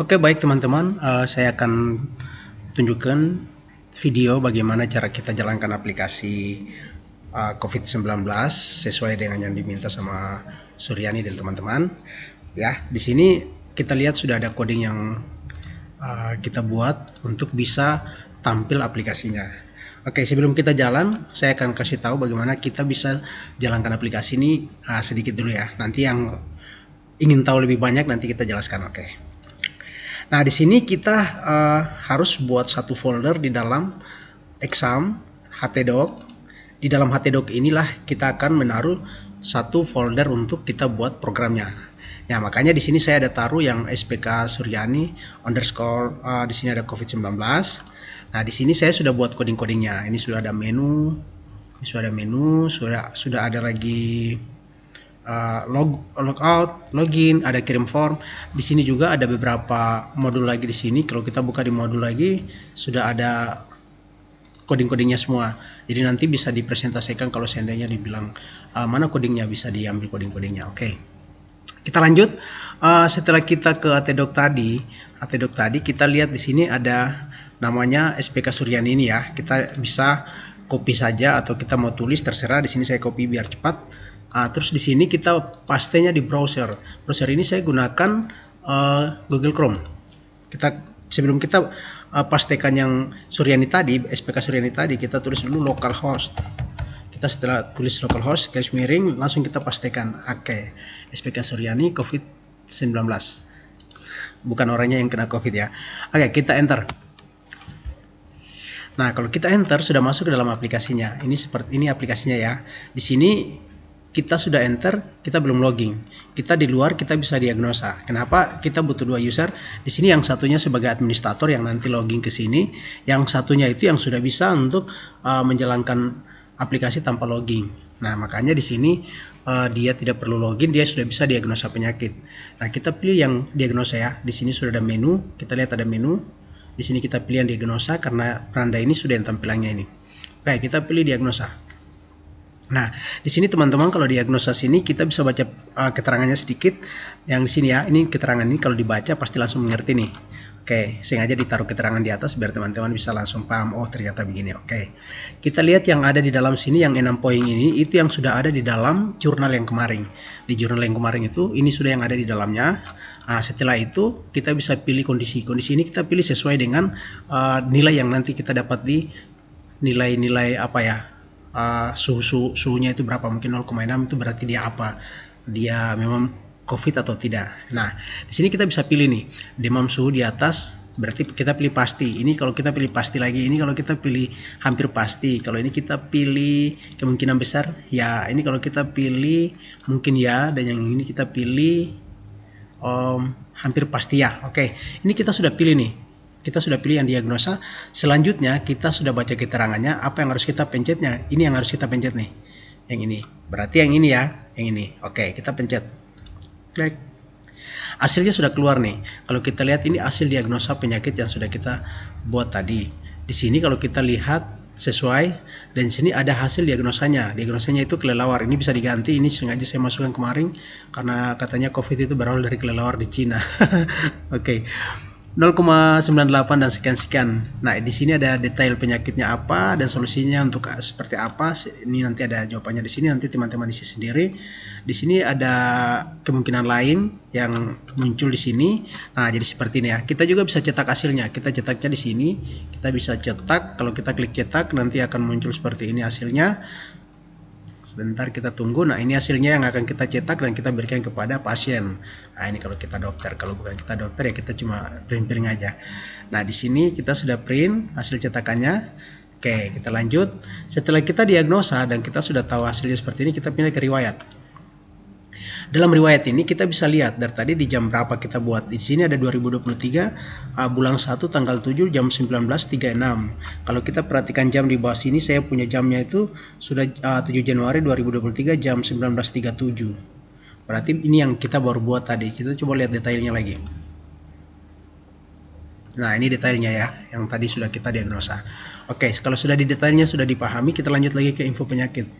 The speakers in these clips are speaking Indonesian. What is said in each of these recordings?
Oke, baik teman-teman, saya akan tunjukkan video bagaimana cara kita jalankan aplikasi COVID-19 sesuai dengan yang diminta sama Suryani dan teman-teman. Ya, di sini kita lihat sudah ada coding yang kita buat untuk bisa tampil aplikasinya. Oke, sebelum kita jalan, saya akan kasih tahu bagaimana kita bisa jalankan aplikasi ini sedikit dulu ya. Nanti yang ingin tahu lebih banyak nanti kita jelaskan. Oke. Nah, di sini kita harus buat satu folder di dalam exam htdoc. Di dalam htdoc inilah kita akan menaruh satu folder untuk kita buat programnya. Ya, makanya di sini saya ada taruh yang SPK Suryani underscore di sini ada COVID-19. Nah, di sini saya sudah buat coding-codingnya. Ini sudah ada menu, sudah ada lagi logout, login, ada kirim form. Di sini juga ada beberapa modul lagi di sini. Kalau kita buka di modul lagi, sudah ada coding-codingnya semua. Jadi nanti bisa dipresentasikan kalau seandainya dibilang mana codingnya, bisa diambil coding-codingnya. Oke. Kita lanjut. Setelah kita ke htdoc tadi kita lihat di sini ada namanya SPK Suryani ini ya. Kita bisa copy saja atau kita mau tulis terserah. Di sini saya copy biar cepat. Terus di sini kita pastenya di browser. Browser ini saya gunakan Google Chrome. Sebelum kita pastekan yang Suryani tadi, SPK Suryani tadi, kita tulis dulu localhost. Kita setelah tulis localhost, garis miring, langsung kita pastekan. Oke, SPK Suryani COVID-19. Bukan orangnya yang kena COVID ya. Oke, kita enter. Nah, kalau kita enter sudah masuk ke dalam aplikasinya. Ini seperti ini aplikasinya ya. Di sini kita sudah enter, kita belum login. Kita di luar, kita bisa diagnosa. Kenapa kita butuh dua user? Di sini yang satunya sebagai administrator yang nanti login ke sini, yang satunya itu yang sudah bisa untuk menjalankan aplikasi tanpa login. Nah, makanya di sini dia tidak perlu login, dia sudah bisa diagnosa penyakit. Nah, kita pilih yang diagnosa ya. Di sini sudah ada menu, kita lihat ada menu. Di sini kita pilih yang diagnosa karena peranda ini sudah yang tampilannya ini. Oke, kita pilih diagnosa. Nah, di sini teman-teman kalau diagnosa sini kita bisa baca keterangannya sedikit. Yang di sini ya, ini keterangan ini kalau dibaca pasti langsung mengerti nih. Oke, sengaja ditaruh keterangan di atas biar teman-teman bisa langsung paham. Oh, ternyata begini. Oke. Kita lihat yang ada di dalam sini yang 6 poin ini itu yang sudah ada di dalam jurnal yang kemarin. Di jurnal yang kemarin itu ini sudah yang ada di dalamnya. Nah, setelah itu kita bisa pilih kondisi. Kondisi ini kita pilih sesuai dengan nilai yang nanti kita dapat di nilai-nilai apa ya? Suhunya itu berapa, mungkin 0,6 itu berarti dia apa, dia memang COVID atau tidak. Nah, di sini kita bisa pilih nih demam suhu di atas, berarti kita pilih pasti. Ini kalau kita pilih pasti lagi, ini kalau kita pilih hampir pasti. Kalau ini kita pilih kemungkinan besar ya, ini kalau kita pilih mungkin ya, dan yang ini kita pilih hampir pasti ya. Oke, ini kita sudah pilih nih. Kita sudah pilih yang diagnosa. Selanjutnya kita sudah baca keterangannya, apa yang harus kita pencetnya. Ini yang harus kita pencet nih, yang ini, berarti yang ini ya, yang ini. Oke, kita pencet, klik, hasilnya sudah keluar nih. Kalau kita lihat ini hasil diagnosa penyakit yang sudah kita buat tadi. Di sini kalau kita lihat sesuai, dan di sini ada hasil diagnosanya. Diagnosanya itu kelelawar. Ini bisa diganti, ini sengaja saya masukkan kemarin karena katanya COVID itu berawal dari kelelawar di Cina. Oke. 0,98 dan sekian-sekian. Nah, di sini ada detail penyakitnya apa dan solusinya untuk seperti apa. Ini nanti ada jawabannya di sini, nanti teman-teman isi sendiri. Di sini ada kemungkinan lain yang muncul di sini. Nah, jadi seperti ini ya. Kita juga bisa cetak hasilnya. Kita cetaknya di sini. Kita bisa cetak. Kalau kita klik cetak nanti akan muncul seperti ini hasilnya. Sebentar kita tunggu. Nah, ini hasilnya yang akan kita cetak dan kita berikan kepada pasien. Nah, ini kalau kita dokter. Kalau bukan kita dokter ya kita cuma print aja. Nah, di sini kita sudah print hasil cetakannya. Oke, kita lanjut. Setelah kita diagnosa dan kita sudah tahu hasilnya seperti ini, kita pindah ke riwayat. Dalam riwayat ini kita bisa lihat dari tadi di jam berapa kita buat. Di sini ada 2023 bulan 1 tanggal 7 jam 19.36. Kalau kita perhatikan jam di bawah sini, saya punya jamnya itu sudah 7 Januari 2023 jam 19.37. Berarti ini yang kita baru buat tadi. Kita coba lihat detailnya lagi. Nah, ini detailnya ya, yang tadi sudah kita diagnosa. Oke, kalau sudah di detailnya sudah dipahami, kita lanjut lagi ke info penyakit.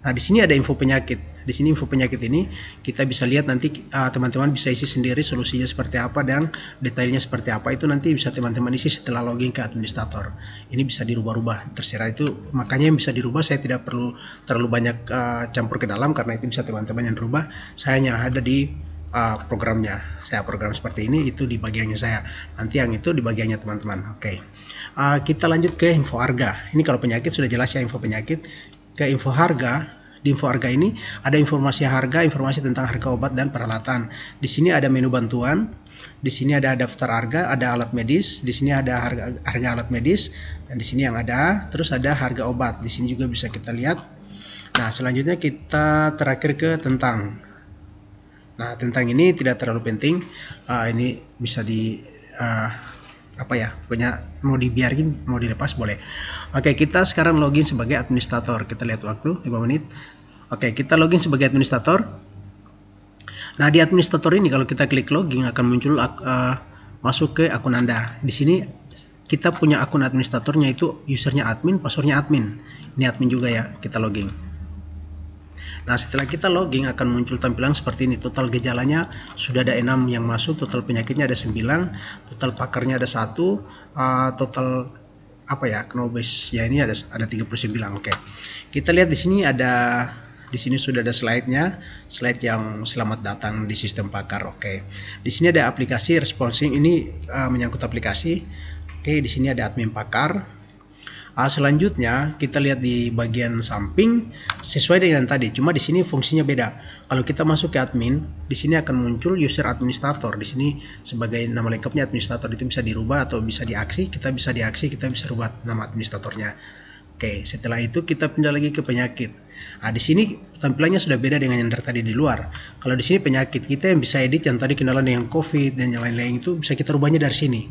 Nah, di sini ada info penyakit. Di sini info penyakit ini kita bisa lihat nanti, teman-teman bisa isi sendiri solusinya seperti apa dan detailnya seperti apa, itu nanti bisa teman-teman isi setelah login ke administrator. Ini bisa dirubah-rubah, terserah itu. Makanya yang bisa dirubah saya tidak perlu terlalu banyak campur ke dalam, karena itu bisa teman-teman yang rubah. Saya hanya ada di programnya. Saya program seperti ini, itu di bagiannya saya. Nanti yang itu di bagiannya teman-teman. Oke. Kita lanjut ke info harga. Ini kalau penyakit sudah jelas ya, info penyakit. Ke info harga. Di info harga ini ada informasi harga, informasi tentang harga obat dan peralatan. Di sini ada menu bantuan, di sini ada daftar harga, ada alat medis, di sini ada harga alat medis, dan di sini yang ada, terus ada harga obat. Di sini juga bisa kita lihat. Nah, selanjutnya kita terakhir ke tentang. Nah, tentang ini tidak terlalu penting. Ini bisa di apa ya, pokoknya mau dibiarin, mau dilepas boleh. Oke, kita sekarang login sebagai administrator. Kita lihat waktu 5 menit. Oke, kita login sebagai administrator. Nah, di administrator ini kalau kita klik login akan muncul masuk ke akun Anda. Di sini kita punya akun administratornya, itu usernya admin, passwordnya admin. Ini admin juga ya, kita login. Nah, setelah kita login akan muncul tampilan seperti ini. Total gejalanya sudah ada 6 yang masuk, total penyakitnya ada 9, total pakarnya ada 1, total apa ya, knowbase ya ini ada 39. Oke. Kita lihat di sini sudah ada slide-nya, slide yang selamat datang di sistem pakar. Oke. Di sini ada aplikasi responsing, ini menyangkut aplikasi. Oke, di sini ada admin pakar. Selanjutnya kita lihat di bagian samping sesuai dengan tadi, cuma di sini fungsinya beda. Kalau kita masuk ke admin, di sini akan muncul user administrator. Di sini sebagai nama lengkapnya administrator, itu bisa dirubah atau bisa diaksi. Kita bisa rubah nama administratornya. Oke, setelah itu kita pindah lagi ke penyakit. Di sini tampilannya sudah beda dengan yang dari tadi di luar. Kalau di sini penyakit, kita yang bisa edit yang tadi kenalan dengan COVID dan yang lain-lain itu bisa kita rubahnya dari sini.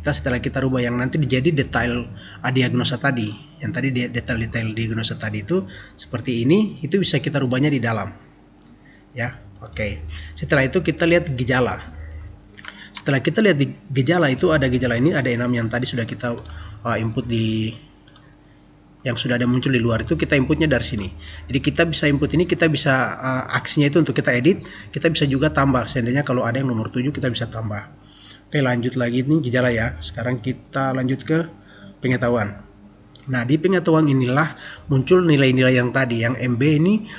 Setelah kita rubah yang nanti jadi detail diagnosa tadi, yang tadi detail-detail diagnosa tadi itu seperti ini, itu bisa kita rubahnya di dalam ya. Oke, setelah itu kita lihat gejala. Setelah kita lihat di gejala, itu ada gejala ini, ada 6 yang tadi sudah kita input di yang sudah ada muncul di luar, itu kita inputnya dari sini. Jadi kita bisa input ini, kita bisa aksinya itu untuk kita edit, kita bisa juga tambah. Seandainya kalau ada yang nomor 7 kita bisa tambah. Oke, lanjut lagi, ini gejala ya. Sekarang kita lanjut ke pengetahuan. Nah, di pengetahuan inilah muncul nilai-nilai yang tadi. Yang MB ini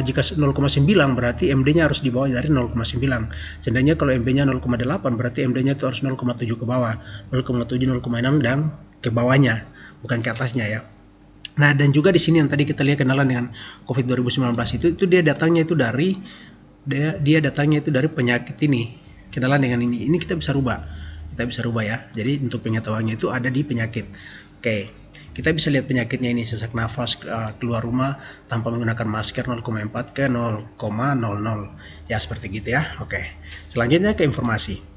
jika 0,9 berarti MD-nya harus di bawah dari 0,9. Seandainya kalau MB-nya 0,8 berarti MD-nya itu harus 0,7 ke bawah, 0,7, 0,6 dan ke bawahnya, bukan ke atasnya ya. Nah, dan juga di sini yang tadi kita lihat kenalan dengan COVID 2019 itu dia datangnya itu dari penyakit ini. Kenalan dengan ini kita bisa rubah ya. Jadi untuk pengetahuannya itu ada di penyakit. Oke, kita bisa lihat penyakitnya ini, sesak nafas, keluar rumah tanpa menggunakan masker 0,4 ke 0,00 ya, seperti gitu ya. Oke, selanjutnya ke informasi.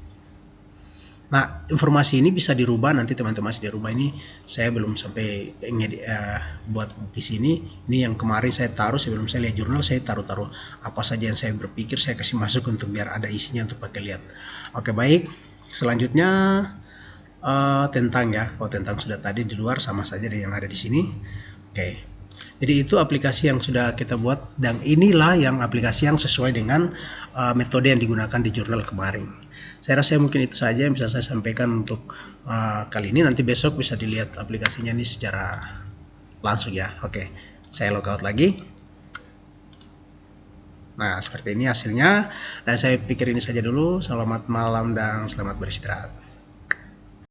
Nah, informasi ini bisa dirubah nanti teman-teman. Dirubah ini saya belum sampai buat di sini. Ini yang kemarin saya taruh sebelum saya lihat jurnal, saya taruh apa saja yang saya berpikir, saya kasih masuk untuk biar ada isinya untuk pakai lihat. Oke, baik. Selanjutnya tentang ya. Tentang sudah tadi di luar, sama saja dengan yang ada di sini. Oke. Jadi itu aplikasi yang sudah kita buat, dan inilah yang aplikasi yang sesuai dengan metode yang digunakan di jurnal kemarin. Saya rasa mungkin itu saja yang bisa saya sampaikan untuk kali ini. Nanti besok bisa dilihat aplikasinya ini secara langsung ya. Oke, saya logout lagi. Nah, seperti ini hasilnya. Dan saya pikir ini saja dulu. Selamat malam dan selamat beristirahat.